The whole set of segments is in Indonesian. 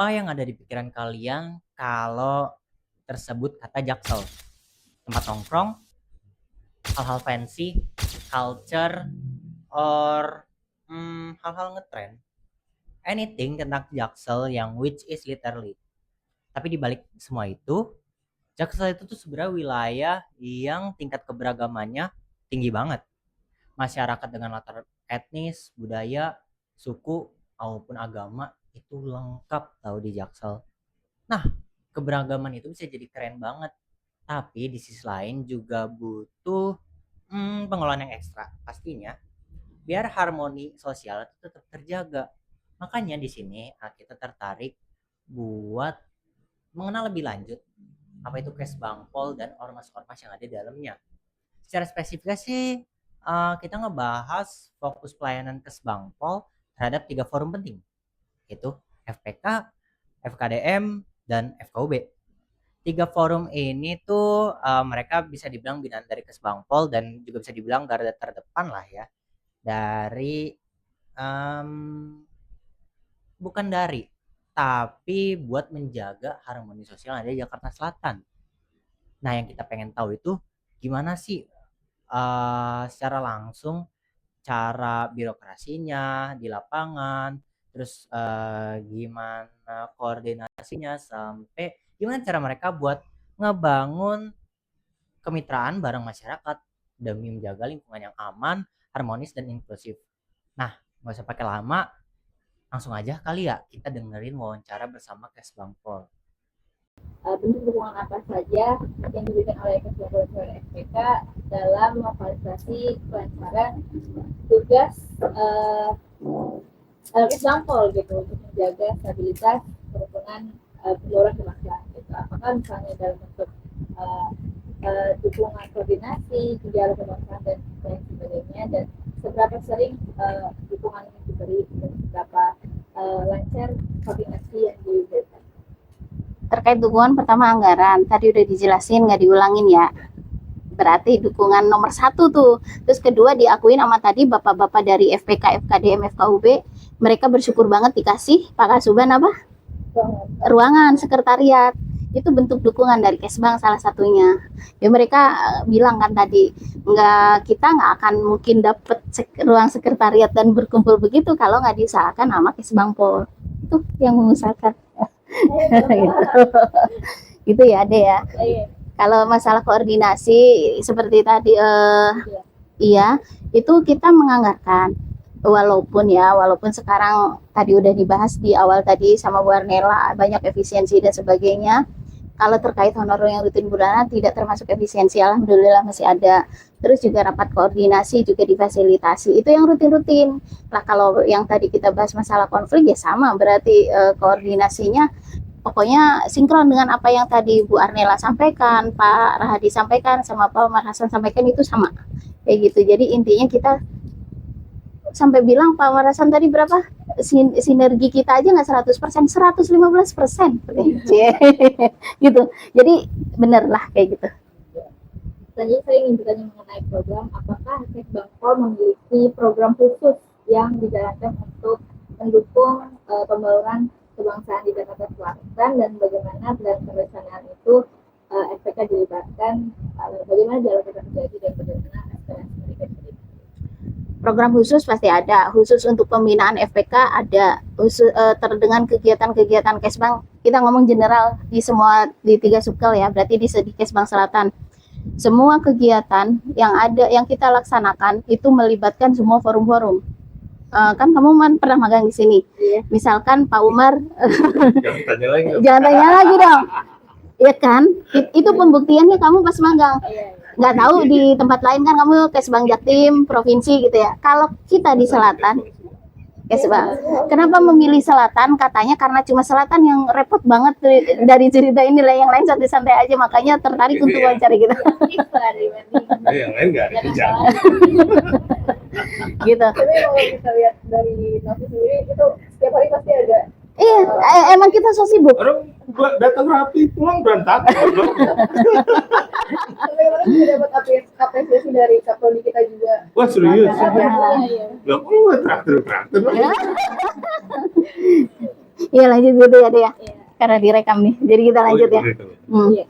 Apa yang ada di pikiran kalian kalau tersebut kata Jaksel? Tempat nongkrong, hal-hal fancy, culture, or hal-hal ngetrend? Anything tentang Jaksel yang which is literally. Tapi di balik semua itu, Jaksel itu tuh sebenarnya wilayah yang tingkat keberagamannya tinggi banget. Masyarakat dengan latar etnis, budaya, suku, maupun agama itu lengkap tahu di Jaksel. Nah, keberagaman itu bisa jadi keren banget. Tapi di sisi lain juga butuh pengelolaan yang ekstra pastinya biar harmoni sosial itu tetap terjaga. Makanya di sini kita tertarik buat mengenal lebih lanjut apa itu Kesbangpol dan ormas-ormas yang ada di dalamnya. Secara spesifik sih kita ngebahas fokus pelayanan Kesbangpol terhadap 3 forum penting, yaitu FPK, FKDM, dan FKUB. 3 forum ini tuh mereka bisa dibilang binaan dari Kesbangpol dan juga bisa dibilang garda terdepan lah ya dari bukan dari tapi buat menjaga harmoni sosial yang ada di Jakarta Selatan. Nah, yang kita pengen tahu itu gimana sih secara langsung cara birokrasinya di lapangan, terus gimana koordinasinya sampai gimana cara mereka buat ngebangun kemitraan bareng masyarakat demi menjaga lingkungan yang aman, harmonis dan inklusif. Nah, nggak usah pakai lama, langsung aja kali ya kita dengerin wawancara bersama Kesbangpol. Bentuk dukungan apa saja yang diberikan oleh Kesbangpol SPK dalam memfasilitasi kelancaran tugas Kesbangpol gitu untuk menjaga stabilitas kerukunan pendorongan kebangsaan gitu. Apakah misalnya dalam bentuk dukungan koordinasi, dialog kebangsaan dan lain sebagainya, dan seberapa sering dukungan ini diberi dan seberapa lancar koordinasi yang diberikan. Terkait dukungan, pertama anggaran, tadi udah dijelasin, nggak diulangin ya. Berarti dukungan nomor 1 tuh. Terus kedua diakuin sama tadi bapak-bapak dari FPK, FKDM, FKUB, mereka bersyukur banget dikasih Pak Kasuban apa? Ruangan sekretariat. Itu bentuk dukungan dari Kesbang salah satunya. Ya mereka bilang kan tadi, kita nggak akan mungkin dapet ruang sekretariat dan berkumpul begitu kalau nggak diusahakan sama Kesbangpol. Itu yang mengusahakan. Gitu ya Ade ya. Kalau masalah koordinasi seperti tadi iya itu kita menganggarkan walaupun sekarang tadi udah dibahas di awal tadi sama Bu Arnella banyak efisiensi dan sebagainya. Kalau terkait honor yang rutin bulanan tidak termasuk efisiensi, alhamdulillah masih ada. Terus juga rapat koordinasi juga difasilitasi, itu yang rutin-rutin. Nah kalau yang tadi kita bahas masalah konflik ya sama, berarti koordinasinya pokoknya sinkron dengan apa yang tadi Bu Arnella sampaikan, Pak Rahadi sampaikan, sama Pak Omar Hasan sampaikan, itu sama kayak gitu. Jadi intinya kita sampai bilang Pak Omar Hasan tadi berapa sinergi kita aja nggak 100%, 115% gitu. Jadi bener lah kayak gitu. Tadi saya ingin bertanya mengenai program, apakah Kesbangpol memiliki program khusus yang dijalankan untuk mendukung pembangunan kebangsaan di Jakarta Selatan, dan bagaimana dalam perencanaan itu FPK dilibatkan, bagaimana dialog itu terjadi, dan bagaimana aspirasi mereka diberikan? Program khusus pasti ada, khusus untuk pembinaan FPK ada, khusus dengan kegiatan-kegiatan Kesbang, kita ngomong general di 3 subkel ya, berarti di Kesbang Selatan. Semua kegiatan yang ada yang kita laksanakan itu melibatkan semua forum-forum. Kan kamu pernah magang di sini. Iya. Misalkan Pak Umar jangan tanya lagi dong. Iya kan? Itu pembuktiannya kamu pas magang. Nggak tahu di tempat lain kan kamu Kesbang Jaktim, provinsi gitu ya. Kalau kita di selatan, Kesbang. Kenapa memilih selatan? Katanya karena cuma selatan yang repot banget dari cerita ini lah, yang lain santai-santai aja, makanya tertarik untuk wawancara kita. Yang lain nggak ada kerjaan. Gitu. Tapi kalau kita lihat dari Novi sendiri itu setiap hari pasti ada. Iya, emang kita so sibuk. Orang datang rapi, pulang berantakan. Tapi kemarin juga dapat apresiasi dari Kapolri kita juga. Wah serius? Iya. Gak perlu traktor. Iya lanjut gitu ya deh ya. Iya. Karena direkam nih. Jadi kita lanjut ya. Iya.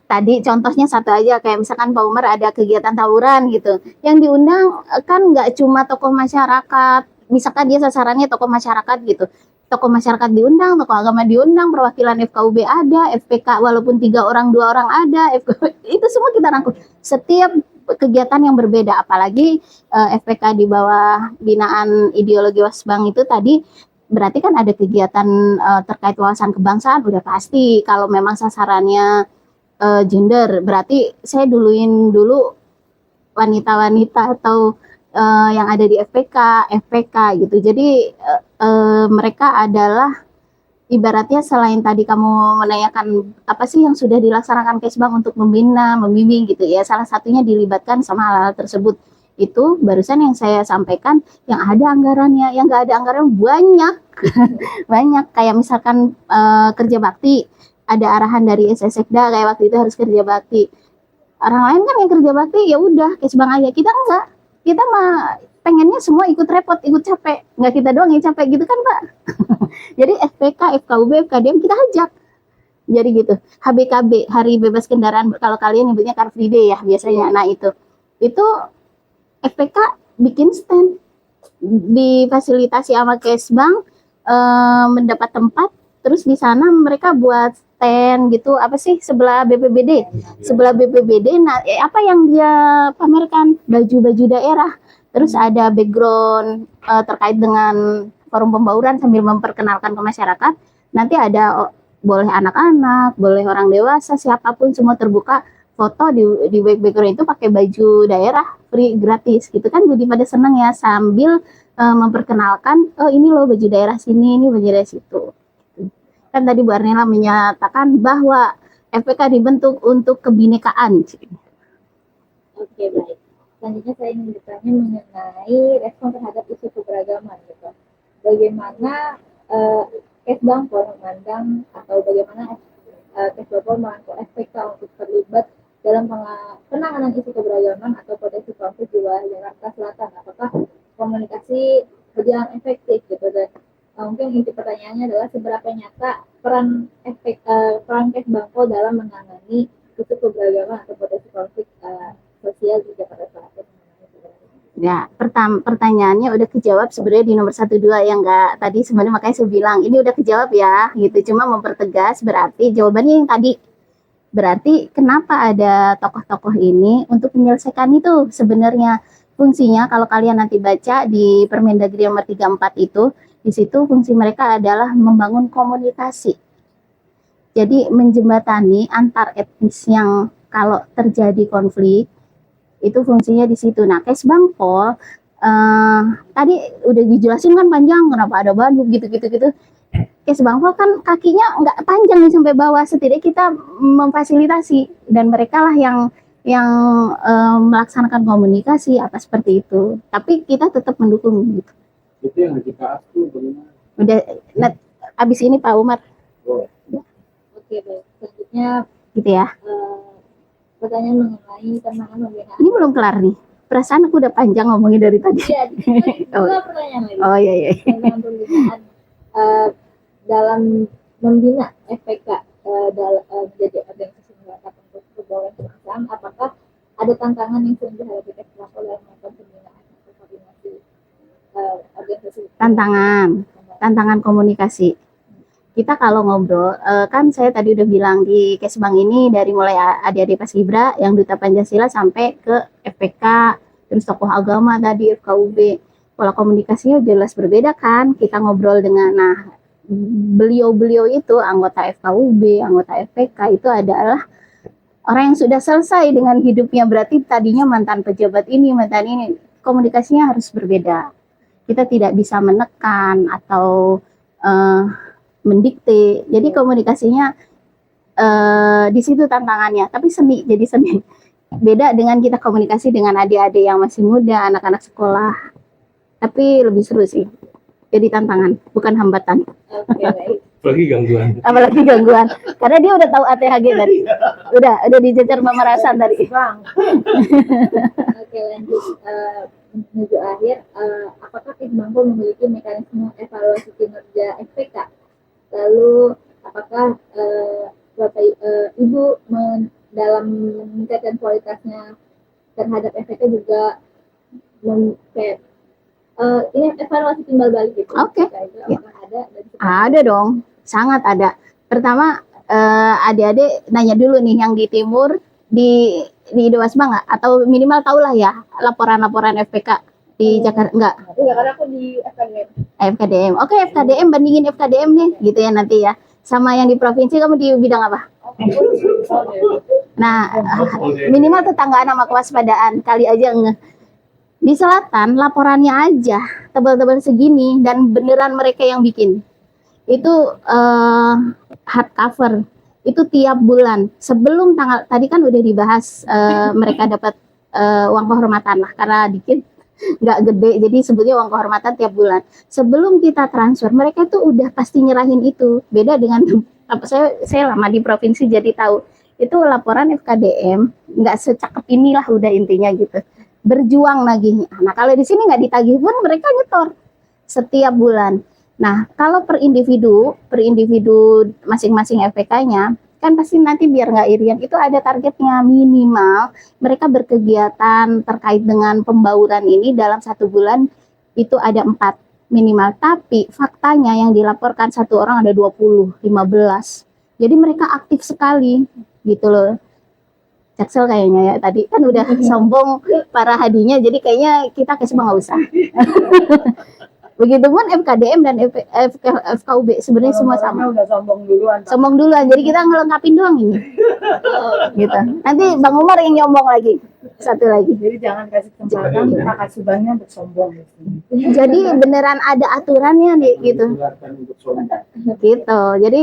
Tadi contohnya satu aja kayak misalkan Pak Umar ada kegiatan tawuran gitu. Yang diundang kan nggak cuma tokoh masyarakat. Misalkan dia sasarannya tokoh masyarakat gitu. Tokoh masyarakat diundang, tokoh agama diundang, perwakilan FKUB ada, FPK walaupun 3 orang 2 orang ada, itu semua kita rangkul. Setiap kegiatan yang berbeda, apalagi FPK di bawah binaan ideologi Wasbang itu tadi berarti kan ada kegiatan terkait wawasan kebangsaan udah pasti. Kalau memang sasarannya gender, berarti saya duluin dulu wanita-wanita atau yang ada di FPK gitu. Jadi mereka adalah ibaratnya selain tadi kamu menanyakan apa sih yang sudah dilaksanakan Kesbang untuk membina, membimbing gitu ya. Salah satunya dilibatkan sama hal-hal tersebut. Itu barusan yang saya sampaikan yang ada anggarannya, yang nggak ada anggaran banyak. Banyak kayak misalkan kerja bakti, ada arahan dari SSekda kayak waktu itu harus kerja bakti. Orang lain kan yang kerja bakti ya udah Kesbang aja, kita enggak. Kita mah pengennya semua ikut repot, ikut capek. Nggak kita doang yang capek gitu kan, Pak. Jadi FPK, FKUB, FKDM kita ajak. Jadi gitu. HBKB, Hari Bebas Kendaraan, kalau kalian nyebutnya Car Free Day ya biasanya. Nah itu FPK bikin stand, difasilitasi sama Kesbang, mendapat tempat, terus di sana mereka buat stand gitu, apa sih, sebelah BPBD. Sebelah BPBD, nah apa yang dia pamerkan? Baju-baju daerah. Terus ada background terkait dengan forum pembauran sambil memperkenalkan ke masyarakat. Nanti ada boleh anak-anak, boleh orang dewasa, siapapun semua terbuka. Foto di background itu pakai baju daerah free gratis gitu kan, jadi pada seneng ya sambil memperkenalkan ini loh baju daerah sini, ini baju daerah situ. Kan tadi Bu Arnella menyatakan bahwa FPK dibentuk untuk kebinekaan. Oke, baik. Selanjutnya saya ingin bertanya mengenai respon terhadap isu keberagaman gitu. Bagaimana Kesbang memandang atau bagaimana Kesbang merangkul FPK untuk terlibat dalam penanganan isu keberagaman atau potensi konflik di wilayah Jakarta Selatan? Apakah komunikasi berjalan efektif gitu, dan mungkin inti pertanyaannya adalah seberapa nyata peran Kesbang dalam menangani isu keberagaman atau potensi konflik sosial di Jakarta Selatan? Ya, pertanyaannya udah kejawab sebenarnya di nomor 1, 2 yang enggak tadi, sebenarnya makanya saya bilang ini udah kejawab ya gitu. Cuma mempertegas berarti jawabannya yang tadi. Berarti kenapa ada tokoh-tokoh ini untuk menyelesaikan itu sebenarnya fungsinya. Kalau kalian nanti baca di Permendagri nomor 34 itu, di situ fungsi mereka adalah membangun komunikasi. Jadi menjembatani antar etnis yang kalau terjadi konflik itu fungsinya di situ. Nah, Kesbang tadi udah dijelasin kan panjang kenapa ada Bandung gitu. Kesbang kan kakinya nggak panjang nih sampai bawah, setidaknya kita memfasilitasi dan mereka lah yang melaksanakan komunikasi apa seperti itu. Tapi kita tetap mendukung gitu. Itu yang Haji Kaas tuh bagaimana? Udah, abis ini Pak Umar. Oke, baik. Selanjutnya Gitu ya. pertanyaan mengenai tantangan pembinaan. Ini belum kelar nih. Perasaan aku udah panjang ngomongin dari tadi. Iya, dua pertanyaan lagi. Oh iya. Tantangan pembinaan dalam membina FPK jadi organisasi masyarakat untuk kebawaan kebangsaan, apakah ada tantangan yang sering dihadapi Kesbang dalam melakukan pembinaan atau koordinasi organisasi? Tantangan Komunikasi. Kita kalau ngobrol, kan saya tadi udah bilang di Kesbang ini dari mulai adik-adik Paskibra yang Duta Pancasila sampai ke FPK, terus tokoh agama tadi FKUB. Pola komunikasinya jelas berbeda kan. Kita ngobrol dengan beliau-beliau itu anggota FKUB, anggota FPK itu adalah orang yang sudah selesai dengan hidupnya, berarti tadinya mantan pejabat ini, mantan ini. Komunikasinya harus berbeda. Kita tidak bisa menekan atau mendikte. Jadi komunikasinya di situ tantangannya. Tapi jadi seni. Beda dengan kita komunikasi dengan adik-adik yang masih muda, anak-anak sekolah. Tapi lebih seru sih. Jadi tantangan, bukan hambatan. Oke, baik. Apalagi gangguan. Karena dia udah tahu ATHG tadi. Udah dijejar Mama Rasan tadi. Oke, Oke, lanjut menuju akhir. Apakah Kesbangpol memiliki mekanisme evaluasi kinerja FPK? Lalu apakah Bapak Ibu dalam meningkatkan kualitasnya terhadap FPK juga kayak ini evaluasi timbal balik gitu? Oke. Apakah ada? Ada dong, sangat ada. Pertama, adik-adik nanya dulu nih yang di timur, di Dewasma nggak? Atau minimal tahulah ya laporan-laporan FPK di Jakarta nggak? Iya, karena aku di FKDM. FKDM. Oke, FKDM bandingin FKDM nih, gitu ya nanti ya. Sama yang di provinsi kamu di bidang apa? Nah, minimal tetanggaan sama kewaspadaan kali aja nge. Di selatan laporannya aja tebal-tebal segini dan beneran mereka yang bikin. Itu hardcover. Itu tiap bulan. Sebelum tanggal tadi kan udah dibahas mereka dapat uang kehormatan lah karena dikit nggak gede jadi sebetulnya uang kehormatan tiap bulan. Sebelum kita transfer mereka tuh udah pasti nyerahin itu. Beda dengan saya lama di provinsi jadi tahu itu laporan FKDM nggak secakep inilah udah intinya gitu, berjuang nagihnya. Nah kalau di sini nggak ditagih pun mereka nyetor setiap bulan. Nah kalau per individu masing-masing FPK-nya kan pasti nanti biar nggak irian itu ada targetnya, minimal mereka berkegiatan terkait dengan pembauran ini dalam 1 bulan itu ada 4 minimal, tapi faktanya yang dilaporkan satu orang ada 20, 15. Jadi mereka aktif sekali gitu loh. Jaksel kayaknya ya tadi kan udah sombong para hadinya, jadi kayaknya kita kasih nggak usah. Begitupun FKDM dan FKUB sebenarnya semua sama. Udah sombong duluan. Sombong duluan, jadi kita ngelengkapin doang ini. Gitu. Nanti Bang Umar yang nyombong lagi. Satu lagi. Jadi jangan kasih kesempatan kita kasih banyak untuk sombong. Jadi beneran ada aturannya nih gitu. Silakan untuk sombong. Gitu. Jadi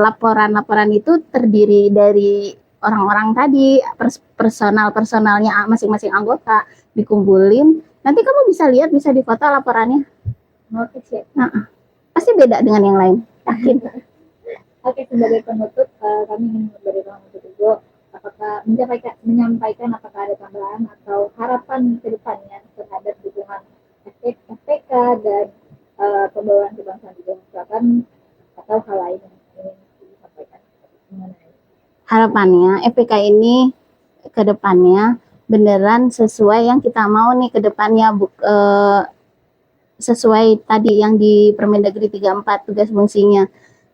laporan-laporan itu terdiri dari orang-orang tadi, personalnya masing-masing anggota dikumpulin. Nanti kamu bisa lihat, bisa difoto laporannya. Oke, siap. Nah, pasti beda dengan yang lain, yakin. Oke, sebagai penutup, kami ingin memberikan untuk Ibu, apakah menyampaikan apakah ada tambahan atau harapan ke depannya terhadap dukungan FPK dan pembawaan kebangsaan di Jawa Selatan atau hal lain yang ingin disampaikan mengenai Harapannya FPK ini ke depannya beneran sesuai yang kita mau nih ke depannya, sesuai tadi yang di Permendagri 34 tugas fungsinya.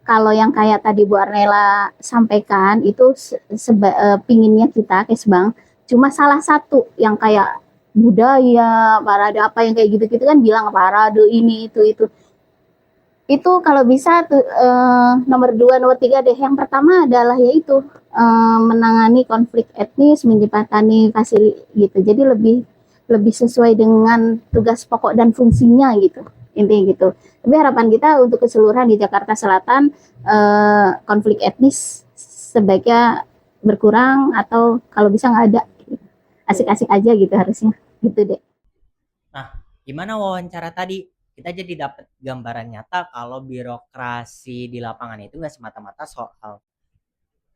Kalau yang kayak tadi Bu Arnela sampaikan itu pinginnya kita Kesbang cuma salah satu yang kayak budaya, parade apa yang kayak gitu-gitu kan bilang parade ini itu. Itu kalau bisa nomor 2, nomor 3 deh. Yang pertama adalah yaitu menangani konflik etnis, menjembatani fasilitas gitu. Jadi lebih sesuai dengan tugas pokok dan fungsinya gitu. Intinya gitu. Tapi harapan kita untuk keseluruhan di Jakarta Selatan konflik etnis sebaiknya berkurang atau kalau bisa nggak ada. Asik-asik aja gitu harusnya. Gitu deh. Nah, gimana wawancara tadi? Kita jadi dapat gambaran nyata kalau birokrasi di lapangan itu nggak semata-mata soal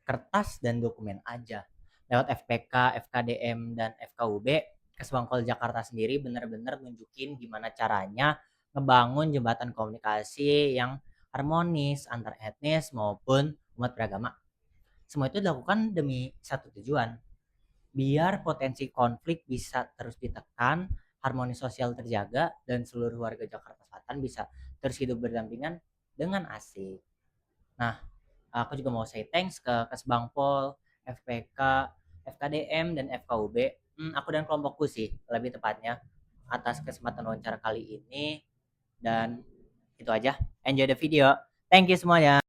kertas dan dokumen aja. Lewat FPK, FKDM, dan FKUB, Kesbangpol Jakarta sendiri benar-benar nunjukin gimana caranya ngebangun jembatan komunikasi yang harmonis antar etnis maupun umat beragama. Semua itu dilakukan demi satu tujuan, biar potensi konflik bisa terus ditekan, harmoni sosial terjaga, dan seluruh warga Jakarta Selatan bisa terus hidup berdampingan dengan asik. Nah, aku juga mau say thanks ke Kesbangpol, FPK, FKDM, dan FKUB. Aku dan kelompokku sih, lebih tepatnya, atas kesempatan wawancara kali ini. Dan itu aja. Enjoy the video. Thank you semuanya.